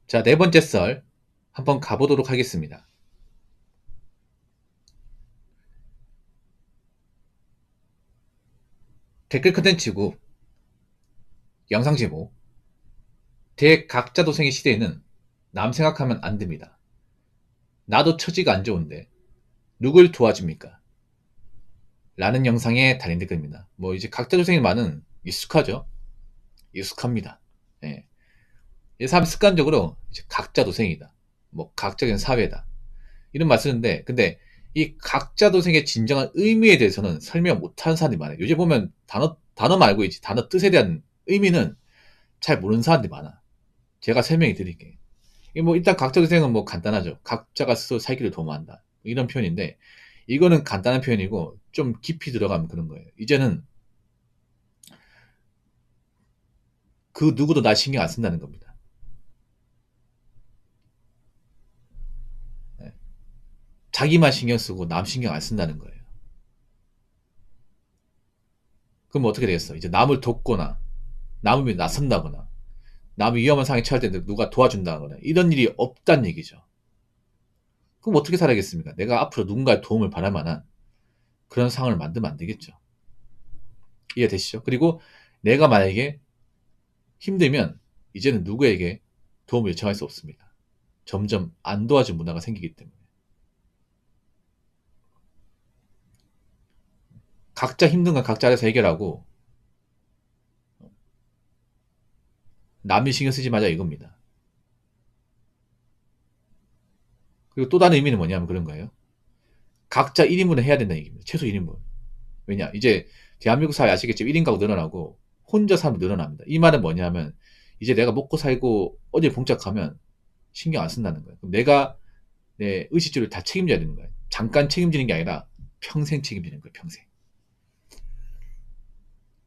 자, 네 번째 썰 한번 가보도록 하겠습니다. 댓글 컨텐츠고 영상 제목 대각자 도생의 시대에는 남 생각하면 안 됩니다. 나도 처지가 안 좋은데 누굴 도와줍니까? 라는 영상에 달린 댓글입니다. 뭐 이제 각자 도생의 말은 익숙하죠? 익숙합니다. 예. 이 사람 습관적으로 이제 각자 도생이다. 뭐 각자적인 사회다. 이런 말 쓰는데 근데 이 각자 도생의 진정한 의미에 대해서는 설명 못하는 사람들이 많아요. 요즘 보면 단어 말고 이제 단어 뜻에 대한 의미는 잘 모르는 사람들이 많아. 제가 설명해 드릴게요. 뭐 일단 각자 도생은 뭐 간단하죠. 각자가 스스로 살기를 도모한다. 이런 표현인데 이거는 간단한 표현이고 좀 깊이 들어가면 그런 거예요. 이제는 그 누구도 나 신경 안 쓴다는 겁니다. 네. 자기만 신경 쓰고 남 신경 안 쓴다는 거예요. 그럼 어떻게 되겠어? 이제 남을 돕거나 남을 위해 나선다거나 남이 위험한 상황에 처할 때 누가 도와준다거나 이런 일이 없다는 얘기죠. 그럼 어떻게 살아야겠습니까? 내가 앞으로 누군가의 도움을 바랄 만한 그런 상황을 만들면 안 되겠죠. 이해되시죠? 그리고 내가 만약에 힘들면 이제는 누구에게 도움을 요청할 수 없습니다. 점점 안 도와준 문화가 생기기 때문에. 각자 힘든 건 각자 알아서 해결하고 남이 신경 쓰지 마자 이겁니다. 그리고 또 다른 의미는 뭐냐면 그런 거예요. 각자 1인분을 해야 된다는 얘기입니다. 최소 1인분. 왜냐? 이제 대한민국 사회 아시겠지만 1인 가구 늘어나고 혼자 사람 늘어납니다. 이 말은 뭐냐면 이제 내가 먹고 살고 어딜 봉착하면 신경 안 쓴다는 거예요. 그럼 내가 내 의식주를 다 책임져야 되는 거예요. 잠깐 책임지는 게 아니라 평생 책임지는 거예요. 평생.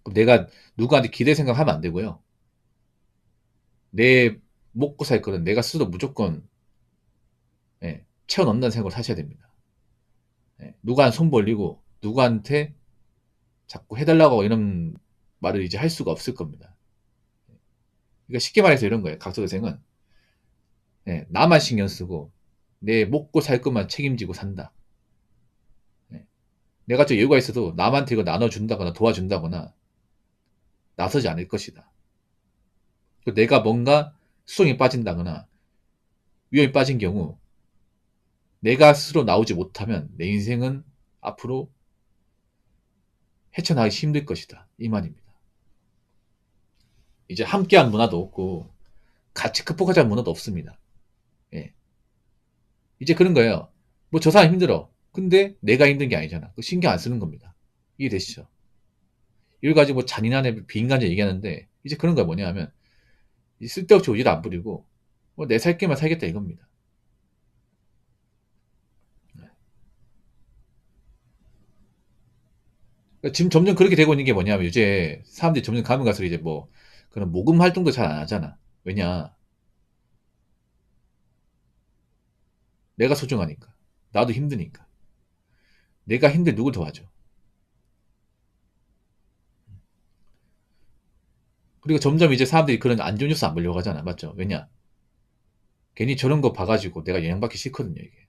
그럼 내가 누구한테 기대 생각하면 안 되고요. 내 먹고 살 거는 내가 스스로 무조건 채워 넣는다는 생각을 하셔야 됩니다. 누구한테 손 벌리고 누구한테 자꾸 해달라고 이런 말을 이제 할 수가 없을 겁니다. 그러니까 쉽게 말해서 이런 거예요. 각서대생은 나만 신경 쓰고 내 먹고 살 것만 책임지고 산다. 내가 좀 여유가 있어도 남한테 이거 나눠준다거나 도와준다거나 나서지 않을 것이다. 내가 뭔가 수렁에 빠진다거나 위험에 빠진 경우 내가 스스로 나오지 못하면 내 인생은 앞으로 헤쳐나가기 힘들 것이다. 이 말입니다. 이제 함께한 문화도 없고 같이 극복하자는 문화도 없습니다. 예. 이제 그런 거예요. 뭐 저 사람 힘들어. 근데 내가 힘든 게 아니잖아. 그 신경 안 쓰는 겁니다. 이해되시죠? 이걸 가지고 뭐 잔인한 비인간적 얘기하는데 이제 그런 거 뭐냐 하면 쓸데없이 오지를 안 부리고 뭐 내 살 길만 살겠다 이겁니다. 그러니까 지금 점점 그렇게 되고 있는 게 뭐냐면 이제 사람들이 점점 가면 갈수록 이제 뭐 그런 모금 활동도 잘 안 하잖아. 왜냐? 내가 소중하니까. 나도 힘드니까. 내가 힘들 누굴 도와줘. 그리고 점점 이제 사람들이 그런 안 좋은 뉴스 안 보려고 하잖아. 맞죠? 왜냐? 괜히 저런 거 봐가지고 내가 영향받기 싫거든요, 이게.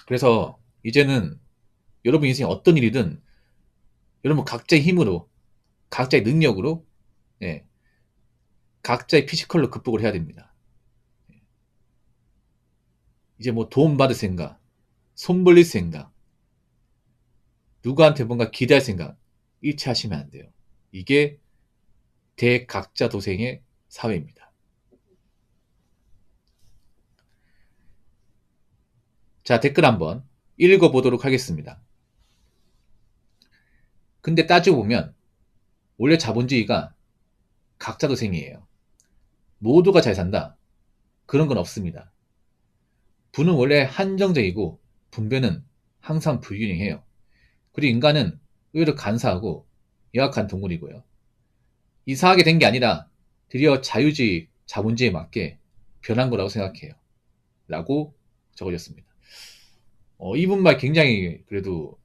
그래서 이제는 여러분 인생에 어떤 일이든 여러분 각자의 힘으로, 각자의 능력으로, 예, 각자의 피지컬로 극복을 해야 됩니다. 이제 뭐 도움 받을 생각, 손 벌릴 생각, 누구한테 뭔가 기대할 생각, 일치하시면 안 돼요. 이게 대각자 도생의 사회입니다. 자, 댓글 한번 읽어보도록 하겠습니다. 근데 따지고 보면 원래 자본주의가 각자 도생이에요. 모두가 잘 산다. 그런 건 없습니다. 부는 원래 한정적이고 분배는 항상 불균형해요. 그리고 인간은 의외로 간사하고 열악한 동물이고요. 이상하게 된 게 아니라 드디어 자유주의, 자본주의에 맞게 변한 거라고 생각해요. 라고 적어졌습니다. 이분 말 굉장히 그래도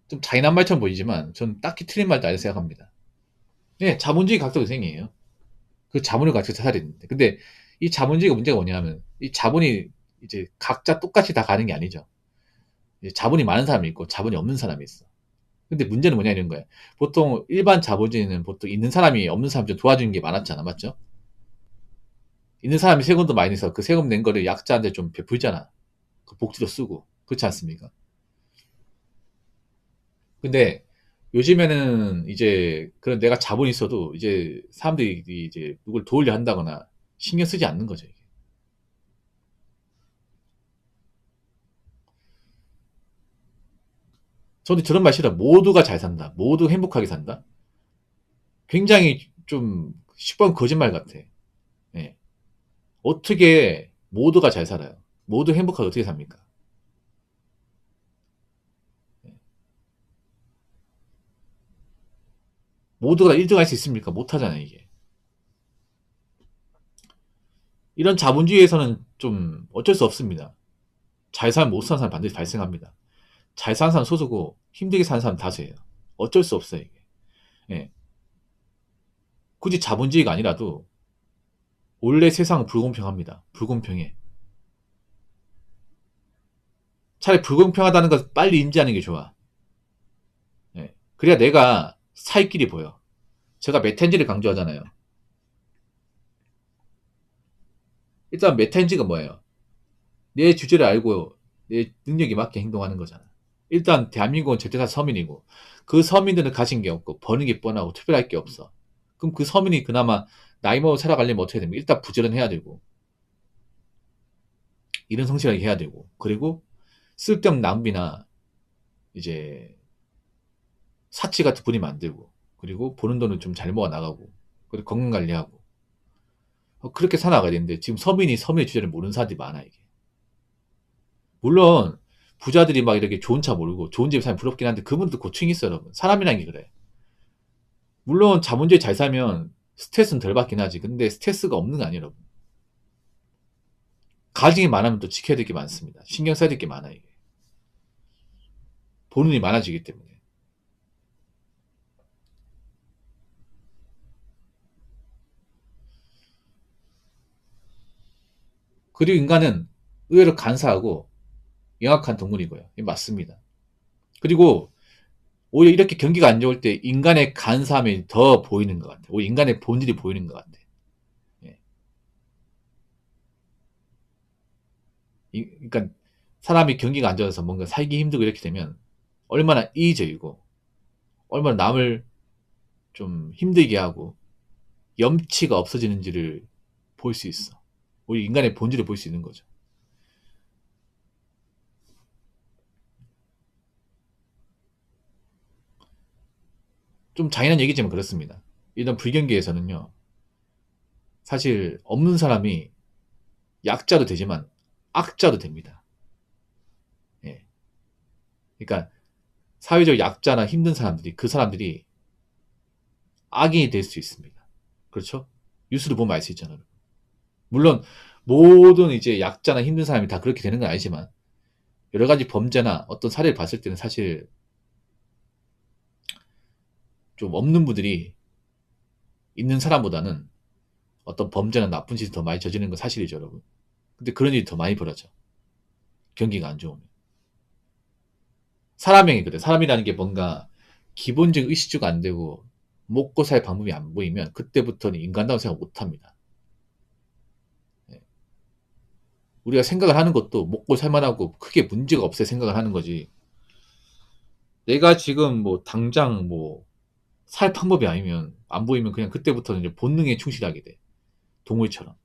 좀 잔인한 말처럼 보이지만 전 딱히 틀린 말도 아니라고 생각합니다. 네, 자본주의 각자 도생이에요. 그 자본을 가지고 살아야 되는데. 근데 이 자본주의가 문제가 뭐냐면, 이 자본이 이제 각자 똑같이 다 가는 게 아니죠. 이제 자본이 많은 사람이 있고 자본이 없는 사람이 있어. 근데 문제는 뭐냐 이런 거야. 보통 일반 자본주의는 보통 있는 사람이 없는 사람 좀 도와주는 게 많았잖아. 맞죠? 있는 사람이 세금도 많이 내서 그 세금 낸 거를 약자한테 좀 베풀잖아. 그 복지도 쓰고. 그렇지 않습니까? 근데 요즘에는 이제 그런 내가 자본이 있어도 이제 사람들이 이제 누굴 도우려 한다거나 신경 쓰지 않는 거죠. 이게. 저는 저런 말 싫어. 모두가 잘 산다. 모두 행복하게 산다. 굉장히 좀 10번 거짓말 같아. 예. 어떻게 모두가 잘 살아요? 모두 행복하게 어떻게 삽니까? 모두가 1등 할 수 있습니까? 못 하잖아요, 이게. 이런 자본주의에서는 좀 어쩔 수 없습니다. 잘 살면 못 사는 사람 반드시 발생합니다. 잘 사는 사람 소수고 힘들게 사는 사람 다수예요. 어쩔 수 없어요, 이게. 예. 굳이 자본주의가 아니라도 원래 세상은 불공평합니다. 불공평해. 차라리 불공평하다는 것을 빨리 인지하는 게 좋아. 예. 그래야 내가 살 길이 보여. 제가 메탄지를 강조하잖아요. 일단 메탄지가 뭐예요? 내 주제를 알고 내 능력에 맞게 행동하는 거잖아. 일단 대한민국은 절대다 서민이고 그 서민들은 가진 게 없고 버는 게 뻔하고 특별할 게 없어. 그럼 그 서민이 그나마 나이 먹어 살아가려면 어떻게 됩니까? 일단 부지런해야 되고 일은 성실하게 해야 되고 그리고 쓸데없는 낭비나 이제 사치 같은 분이 만들고 그리고 버는 돈을 좀 잘 모아 나가고 그리고 건강 관리하고 그렇게 살아가야 되는데 지금 서민이 서민의 주제를 모르는 사람들이 많아 이게. 물론 부자들이 막 이렇게 좋은 차 모르고 좋은 집에 살면 부럽긴 한데 그분도 고충이 있어 여러분. 사람이란 게 그래. 물론 자본주의 잘 살면 스트레스는 덜 받긴 하지. 근데 스트레스가 없는 거 아니에요 여러분. 가정이 많으면 또 지켜야 될 게 많습니다. 신경 써야 될 게 많아 이게. 보는 일이 많아지기 때문에. 그리고 인간은 의외로 간사하고 영악한 동물이고요. 이게 맞습니다. 그리고 오히려 이렇게 경기가 안 좋을 때 인간의 간사함이 더 보이는 것 같아요. 오히려 인간의 본질이 보이는 것 같아요. 예. 그러니까 사람이 경기가 안 좋아서 뭔가 살기 힘들고 이렇게 되면 얼마나 이기적이고 얼마나 남을 좀 힘들게 하고 염치가 없어지는지를 볼 수 있어. 우리 인간의 본질을 볼 수 있는 거죠. 좀 잔인한 얘기지만 그렇습니다. 일단 불경기에서는요. 사실 없는 사람이 약자도 되지만 악자도 됩니다. 예. 그러니까 사회적 약자나 힘든 사람들이 그 사람들이 악인이 될 수 있습니다. 그렇죠? 뉴스를 보면 알 수 있잖아요. 물론 모든 이제 약자나 힘든 사람이 다 그렇게 되는 건 아니지만 여러 가지 범죄나 어떤 사례를 봤을 때는 사실 좀 없는 분들이 있는 사람보다는 어떤 범죄나 나쁜 짓을 더 많이 저지르는 건 사실이죠, 여러분. 근데 그런 일이 더 많이 벌어져. 경기가 안 좋으면. 사람행위 그래. 사람이라는 게 뭔가 기본적인 의식주가 안 되고 먹고 살 방법이 안 보이면 그때부터는 인간다운 생각 못 합니다. 예. 우리가 생각을 하는 것도 먹고 살만하고 크게 문제가 없을 생각을 하는 거지. 내가 지금 뭐 당장 뭐 살 방법이 아니면 안 보이면 그냥 그때부터는 이제 본능에 충실하게 돼. 동물처럼.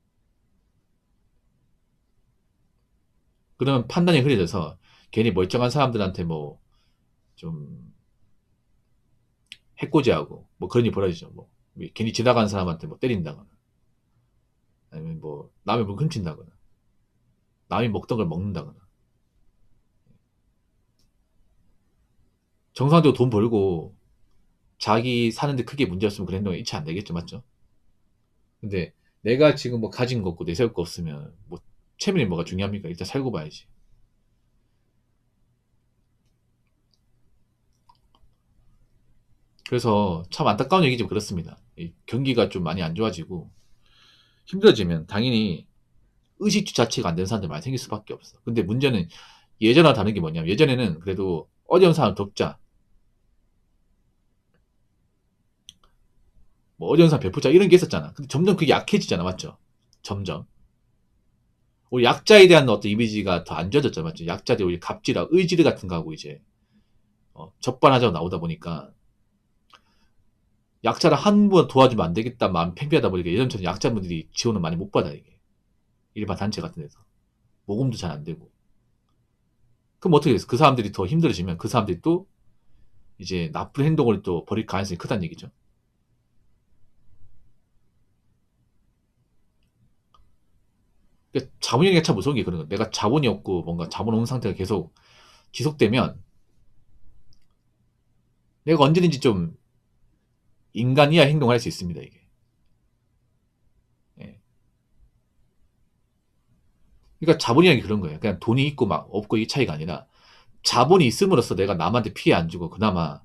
그러면 판단이 흐려져서 괜히 멀쩡한 사람들한테 뭐 좀 해코지하고 뭐 그런 일이 벌어지죠. 뭐 괜히 지나가는 사람한테 뭐 때린다거나 아니면 뭐 남의 물 훔친다거나 남이 먹던 걸 먹는다거나 정상적으로 돈 벌고 자기 사는데 크게 문제 없으면 그런 행동이 일치 안 되겠죠, 맞죠? 근데 내가 지금 뭐 가진 거 없고 내세울 거 없으면 뭐 체면이 뭐가 중요합니까? 일단 살고 봐야지. 그래서 참 안타까운 얘기지만 그렇습니다. 경기가 좀 많이 안 좋아지고 힘들어지면 당연히 의식주 자체가 안 되는 사람들 많이 생길 수밖에 없어. 근데 문제는 예전과 다른 게 뭐냐면 예전에는 그래도 어려운 사람 돕자, 뭐 어려운 사람 베푸자 이런 게 있었잖아. 근데 점점 그게 약해지잖아, 맞죠? 점점 우리 약자에 대한 어떤 이미지가 더 안 좋아졌죠, 맞죠? 약자들이 우리 갑질하고 의지르 같은 거 하고 이제 적반하자고 나오다 보니까 약자를 한 번 도와주면 안 되겠다 마음 팽배하다 보니까 예전처럼 약자분들이 지원을 많이 못 받아 이게 일반 단체 같은 데서 모금도 잘 안 되고. 그럼 어떻게 됐어? 그 사람들이 더 힘들어지면 그 사람들이 또 이제 나쁜 행동을 또 벌일 가능성이 크다는 얘기죠. 그러니까 자본이라는 게 참 무서운 게 그런 거야. 내가 자본이 없고 뭔가 자본 없는 상태가 계속 지속되면 내가 언제든지 좀 인간이야 행동을 할 수 있습니다, 이게. 예. 그러니까 자본이라는 게 그런 거예요. 그냥 돈이 있고 막 없고 이 차이가 아니라 자본이 있음으로써 내가 남한테 피해 안 주고 그나마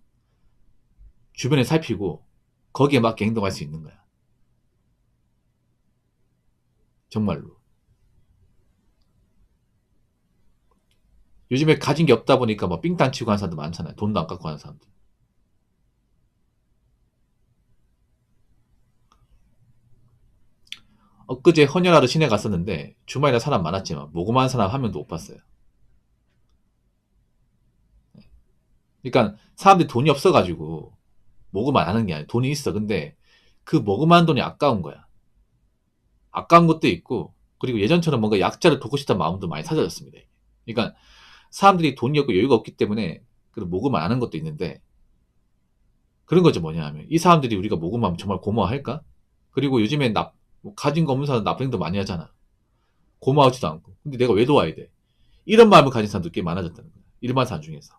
주변에 살피고 거기에 맞게 행동할 수 있는 거야. 정말로. 요즘에 가진 게 없다 보니까 뭐 삥땅 치고 하는 사람도 많잖아요. 돈도 안 갖고 하는 사람들. 엊그제 헌혈하러 시내 갔었는데 주말이라 사람 많았지만 모금하는 사람 한 명도 못 봤어요. 그러니까 사람들이 돈이 없어가지고 모금 안 하는 게 아니라 돈이 있어. 근데 그 모금하는 돈이 아까운 거야. 아까운 것도 있고 그리고 예전처럼 뭔가 약자를 돕고 싶다는 마음도 많이 사라졌습니다. 그러니까 사람들이 돈이 없고 여유가 없기 때문에 그 모금 안 하는 것도 있는데 그런 거죠. 뭐냐 하면 이 사람들이 우리가 모금하면 정말 고마워할까? 그리고 요즘에 뭐 가진 거 없는 사람 나쁜 행동 많이 하잖아. 고마워하지도 않고. 근데 내가 왜 도와야 돼? 이런 마음을 가진 사람도 꽤 많아졌다는 거야. 일반 사람 중에서.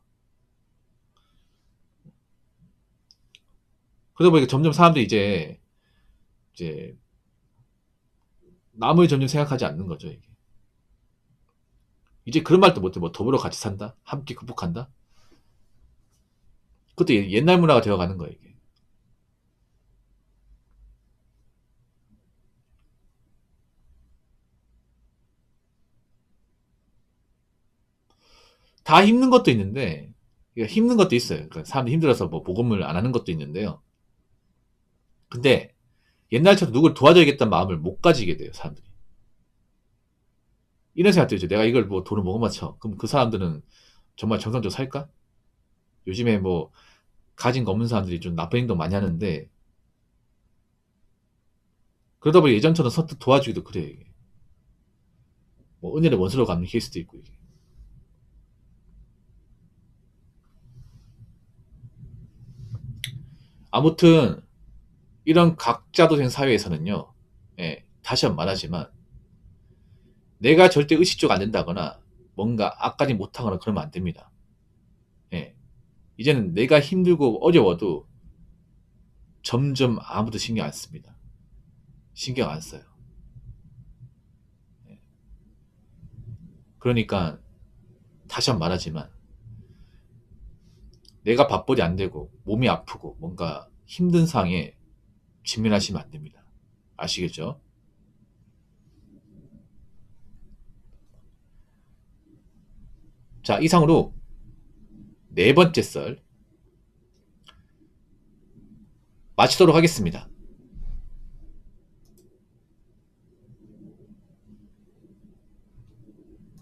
그러다 보니까 점점 사람들이 이제 남을 점점 생각하지 않는 거죠. 이게. 이제 그런 말도 못해. 뭐 더불어 같이 산다? 함께 극복한다? 그것도 옛날 문화가 되어가는 거예요. 이게. 다 힘든 것도 있는데 그러니까 힘든 것도 있어요. 그러니까 사람들이 힘들어서 뭐 모금을 안 하는 것도 있는데요. 근데 옛날처럼 누굴 도와줘야겠다는 마음을 못 가지게 돼요. 사람들이. 이런 생각 들죠. 내가 이걸 뭐 돈을 모금 맞춰. 그럼 그 사람들은 정말 정상적으로 살까? 요즘에 뭐 가진 거 없는 사람들이 좀 나쁜 행동 많이 하는데 그러다 보니 예전처럼 선뜻 도와주기도 그래요. 이게. 뭐 은혜를 원수로 갚는 케이스도 있고 이게. 아무튼 이런 각자도생 사회에서는요. 예, 다시 한번 말하지만 내가 절대 의식주가 안 된다거나 뭔가 악까지 못하거나 그러면 안 됩니다. 예, 이제는 내가 힘들고 어려워도 점점 아무도 신경 안 씁니다. 신경 안 써요. 예, 그러니까 다시 한번 말하지만 내가 밥벌이 안 되고 몸이 아프고 뭔가 힘든 상황에 직면하시면 안 됩니다. 아시겠죠? 자, 이상으로 네 번째 썰 마치도록 하겠습니다.